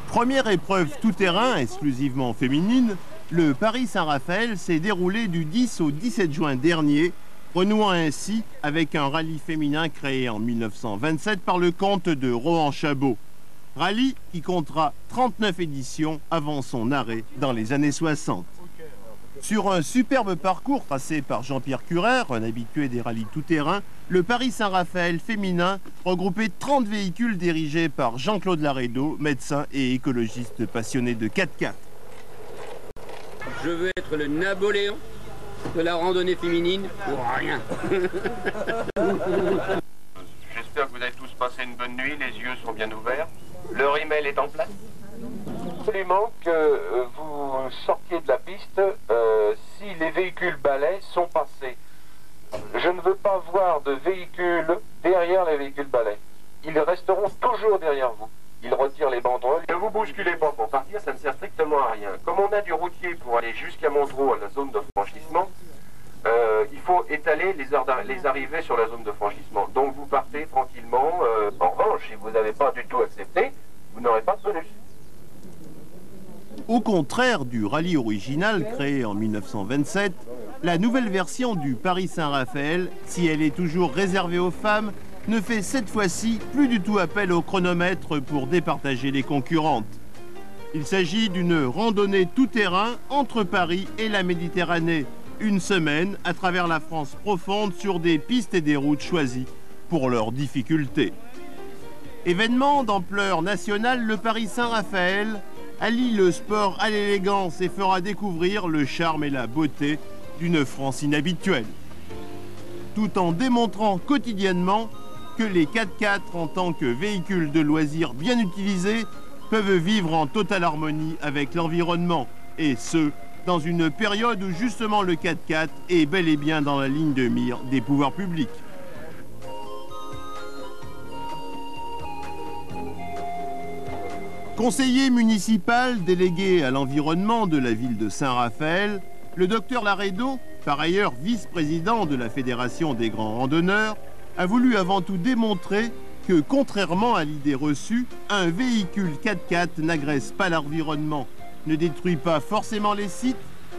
Première épreuve tout-terrain exclusivement féminine, le Paris Saint-Raphaël s'est déroulé du 10 au 17 juin dernier, renouant ainsi avec un rallye féminin créé en 1927 par le comte de Rohan-Chabot. Rallye qui comptera 39 éditions avant son arrêt dans les années 60. Sur un superbe parcours tracé par Jean-Pierre Curère, un habitué des rallyes tout-terrain, le Paris Saint-Raphaël féminin regroupait 30 véhicules dirigés par Jean-Claude Laredo, médecin et écologiste passionné de 4x4. Je veux être le Napoléon de la randonnée féminine pour rien. J'espère que vous avez tous passé une bonne nuit, les yeux sont bien ouverts. Leur email est en place. Absolument que vous sortiez de la piste si les véhicules balais sont passés. Je ne veux pas voir de véhicules derrière les véhicules balais. Ils resteront toujours derrière vous. Ils retirent les banderoles. Ne vous bousculez pas pour partir, ça ne sert strictement à rien. Comme on a du routier pour aller jusqu'à Montreux, à la zone de franchissement, il faut étaler les arrivées sur la zone de franchissement. Donc vous partez tranquillement. En revanche, si vous n'avez pas du tout accepté, vous n'aurez pas de bonus. Au contraire du rallye original créé en 1927, la nouvelle version du Paris Saint-Raphaël, si elle est toujours réservée aux femmes, ne fait cette fois-ci plus du tout appel au chronomètre pour départager les concurrentes. Il s'agit d'une randonnée tout-terrain entre Paris et la Méditerranée, une semaine à travers la France profonde sur des pistes et des routes choisies pour leurs difficultés. Événement d'ampleur nationale, le Paris Saint-Raphaël allie le sport à l'élégance et fera découvrir le charme et la beauté d'une France inhabituelle, tout en démontrant quotidiennement que les 4x4 en tant que véhicules de loisirs bien utilisés peuvent vivre en totale harmonie avec l'environnement, et ce, dans une période où justement le 4x4 est bel et bien dans la ligne de mire des pouvoirs publics. Conseiller municipal délégué à l'environnement de la ville de Saint-Raphaël, le docteur Laredo, par ailleurs vice-président de la Fédération des grands randonneurs, a voulu avant tout démontrer que, contrairement à l'idée reçue, un véhicule 4x4 n'agresse pas l'environnement, ne détruit pas forcément les sites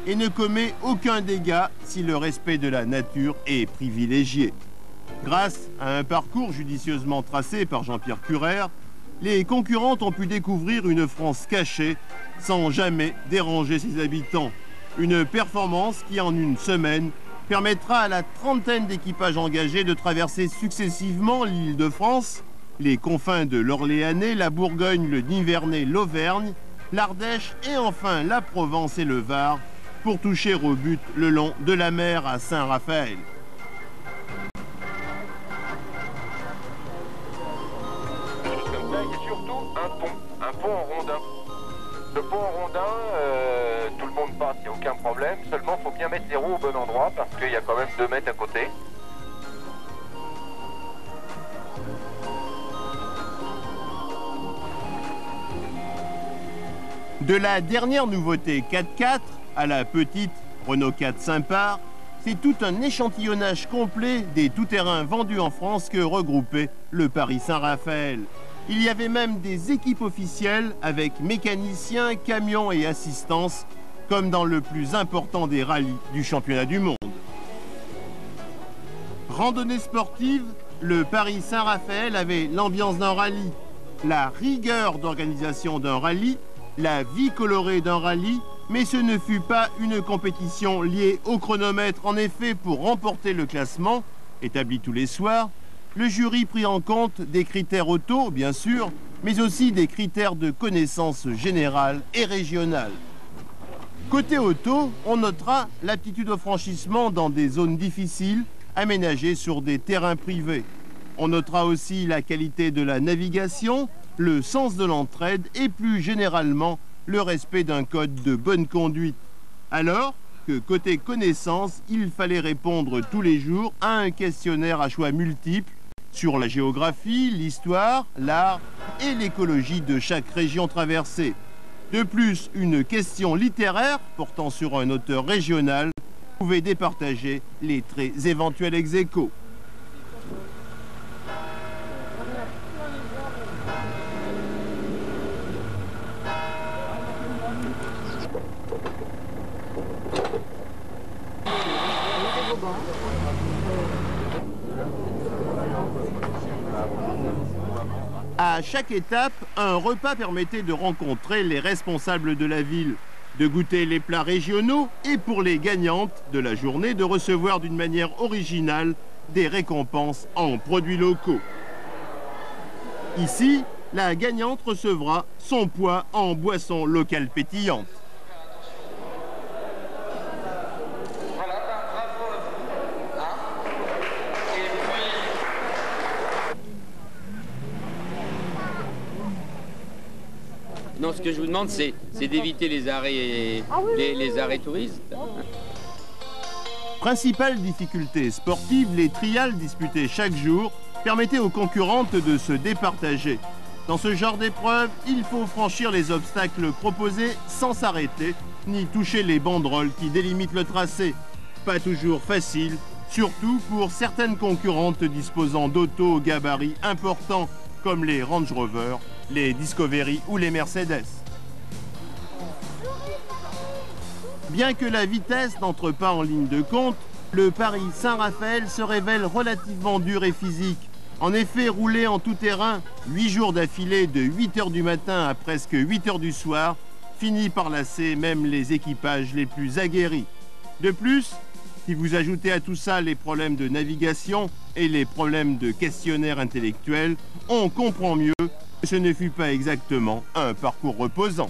et ne commet aucun dégât si le respect de la nature est privilégié. Grâce à un parcours judicieusement tracé par Jean-Pierre Curère, les concurrentes ont pu découvrir une France cachée sans jamais déranger ses habitants. Une performance qui, en une semaine, permettra à la trentaine d'équipages engagés de traverser successivement l'Île-de-France, les confins de l'Orléanais, la Bourgogne, le Nivernais, l'Auvergne, l'Ardèche et enfin la Provence et le Var pour toucher au but le long de la mer à Saint-Raphaël. Il y a surtout un pont en rondin. Le pont en rondin, tout le monde passe, il n'y a aucun problème. Seulement, il faut bien mettre les roues au bon endroit parce qu'il y a quand même 2 mètres à côté. De la dernière nouveauté 4x4 à la petite Renault 4 Sympa, c'est tout un échantillonnage complet des tout-terrains vendus en France que regroupait le Paris Saint-Raphaël. Il y avait même des équipes officielles avec mécaniciens, camions et assistance, comme dans le plus important des rallyes du championnat du monde. Randonnée sportive, le Paris Saint-Raphaël avait l'ambiance d'un rallye, la rigueur d'organisation d'un rallye, la vie colorée d'un rallye, mais ce ne fut pas une compétition liée au chronomètre. En effet, pour remporter le classement, établi tous les soirs, le jury prit en compte des critères auto, bien sûr, mais aussi des critères de connaissance générale et régionale. Côté auto, on notera l'aptitude au franchissement dans des zones difficiles, aménagées sur des terrains privés. On notera aussi la qualité de la navigation, le sens de l'entraide et plus généralement le respect d'un code de bonne conduite. Alors que côté connaissance, il fallait répondre tous les jours à un questionnaire à choix multiples sur la géographie, l'histoire, l'art et l'écologie de chaque région traversée. De plus, une question littéraire portant sur un auteur régional pouvait départager les traits éventuels ex aequo. À chaque étape, un repas permettait de rencontrer les responsables de la ville, de goûter les plats régionaux et pour les gagnantes de la journée de recevoir d'une manière originale des récompenses en produits locaux. Ici, la gagnante recevra son poids en boisson locale pétillante. Non, ce que je vous demande, c'est d'éviter les arrêts touristes. Principale difficulté sportive, les trials disputés chaque jour permettaient aux concurrentes de se départager. Dans ce genre d'épreuve, il faut franchir les obstacles proposés sans s'arrêter, ni toucher les banderoles qui délimitent le tracé. Pas toujours facile, surtout pour certaines concurrentes disposant d'autos au gabarit importants, comme les Range Rover, les Discovery ou les Mercedes. Bien que la vitesse n'entre pas en ligne de compte, le Paris Saint-Raphaël se révèle relativement dur et physique. En effet, rouler en tout terrain, 8 jours d'affilée de 8 h du matin à presque 8 h du soir, finit par lasser même les équipages les plus aguerris. De plus, si vous ajoutez à tout ça les problèmes de navigation et les problèmes de questionnaire intellectuel, on comprend mieux que ce ne fut pas exactement un parcours reposant.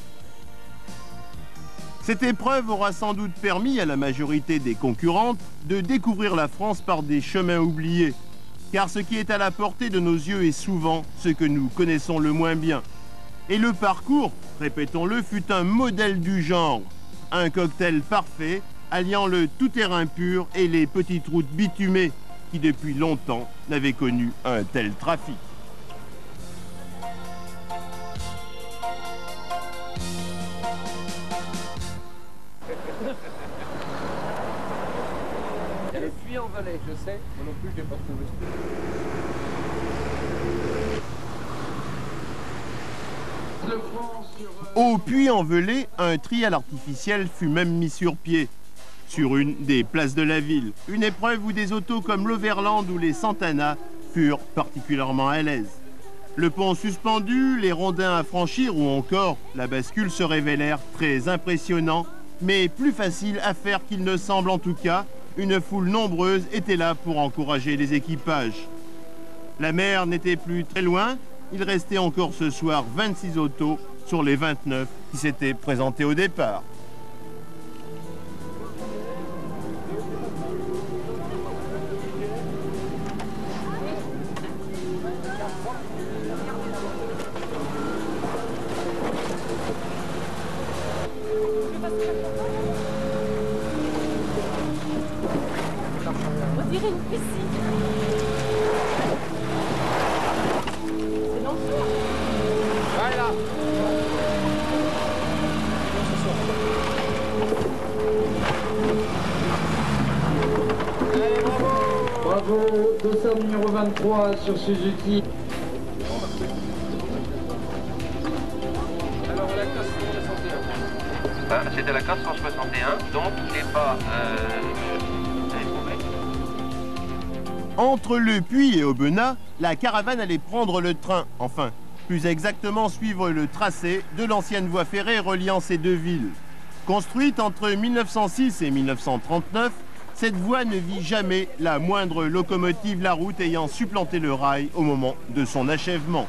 Cette épreuve aura sans doute permis à la majorité des concurrentes de découvrir la France par des chemins oubliés. Car ce qui est à la portée de nos yeux est souvent ce que nous connaissons le moins bien. Et le parcours, répétons-le, fut un modèle du genre. Un cocktail parfait, alliant le tout-terrain pur et les petites routes bitumées qui depuis longtemps n'avaient connu un tel trafic. Le Puy-en-Velay, je sais, moi non plus, je n'ai pas trouvé. Au Puy-en-Velay, un trial artificiel fut même mis sur pied, sur une des places de la ville. Une épreuve où des autos comme l'Overland ou les Santana furent particulièrement à l'aise. Le pont suspendu, les rondins à franchir ou encore la bascule se révélèrent très impressionnants, mais plus faciles à faire qu'il ne semble en tout cas. Une foule nombreuse était là pour encourager les équipages. La mer n'était plus très loin, il restait encore ce soir 26 autos sur les 29 qui s'étaient présentés au départ. On dirait une piscine. C'est l'enfer. Voilà. Allez, bravo. Bravo, dossard numéro 23 sur Suzuki. Alors la classe 161. C'était la classe 161, donc il n'est pas... Entre Le Puy et Aubenas, la caravane allait prendre le train, enfin, plus exactement suivre le tracé de l'ancienne voie ferrée reliant ces deux villes. Construite entre 1906 et 1939, cette voie ne vit jamais la moindre locomotive la route ayant supplanté le rail au moment de son achèvement.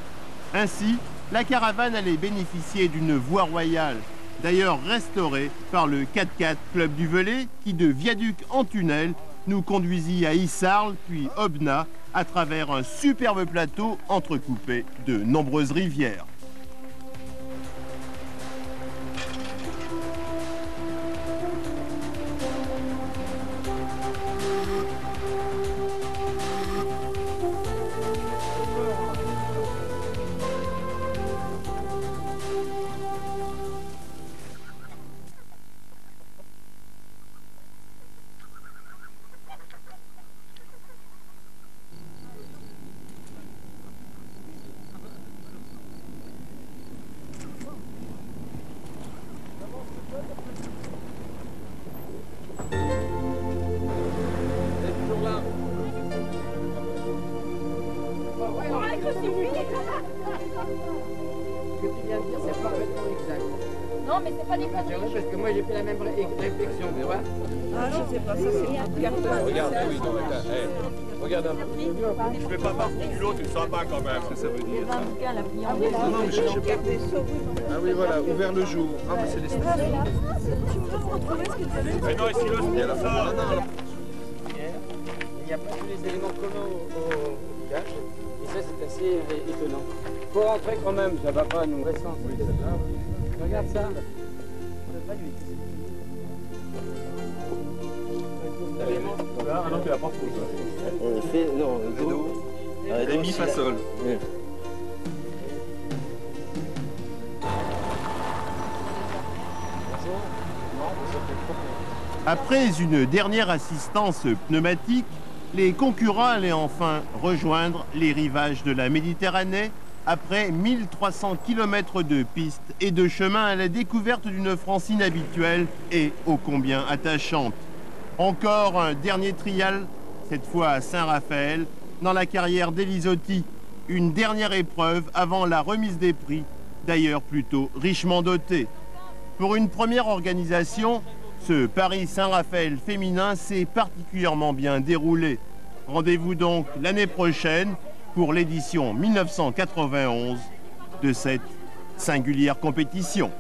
Ainsi, la caravane allait bénéficier d'une voie royale, d'ailleurs restaurée par le 4x4 Club du Velay, qui de viaduc en tunnel nous conduisit à Issarles, puis Aubenas, à travers un superbe plateau entrecoupé de nombreuses rivières. Non, mais c'est pas des C'est vrai, conneries. parce que moi j'ai fait la même réflexion, tu vois. Ah, je sais pas, ça c'est une carte. Regarde, oui, non, regarde un peu. Je fais pas partie du lot, tu le sens pas quand même. Ça veut dire ça. Ah oui, non, mais je garde des sauts. Ah oui, voilà, ouvert le jour. Ah, mais c'est les stations. Tu peux me retrouver ce que tu avais? Mais non, ici, le ciel, ça. Il n'y a pas tous les éléments communs au village. Et ça, c'est assez étonnant. Faut rentrer quand même, ça va pas nous récent. Oui, regarde ça. Ah non, tu l'as pas faux. Non, Ré, mi, fa, sol. Après une dernière assistance pneumatique, les concurrents allaient enfin rejoindre les rivages de la Méditerranée après 1300 km de pistes et de chemins à la découverte d'une France inhabituelle et ô combien attachante. Encore un dernier trial, cette fois à Saint-Raphaël, dans la carrière d'Elisotti. Une dernière épreuve avant la remise des prix, d'ailleurs plutôt richement dotée. Pour une première organisation, ce Paris Saint-Raphaël féminin s'est particulièrement bien déroulé. Rendez-vous donc l'année prochaine pour l'édition 1991 de cette singulière compétition.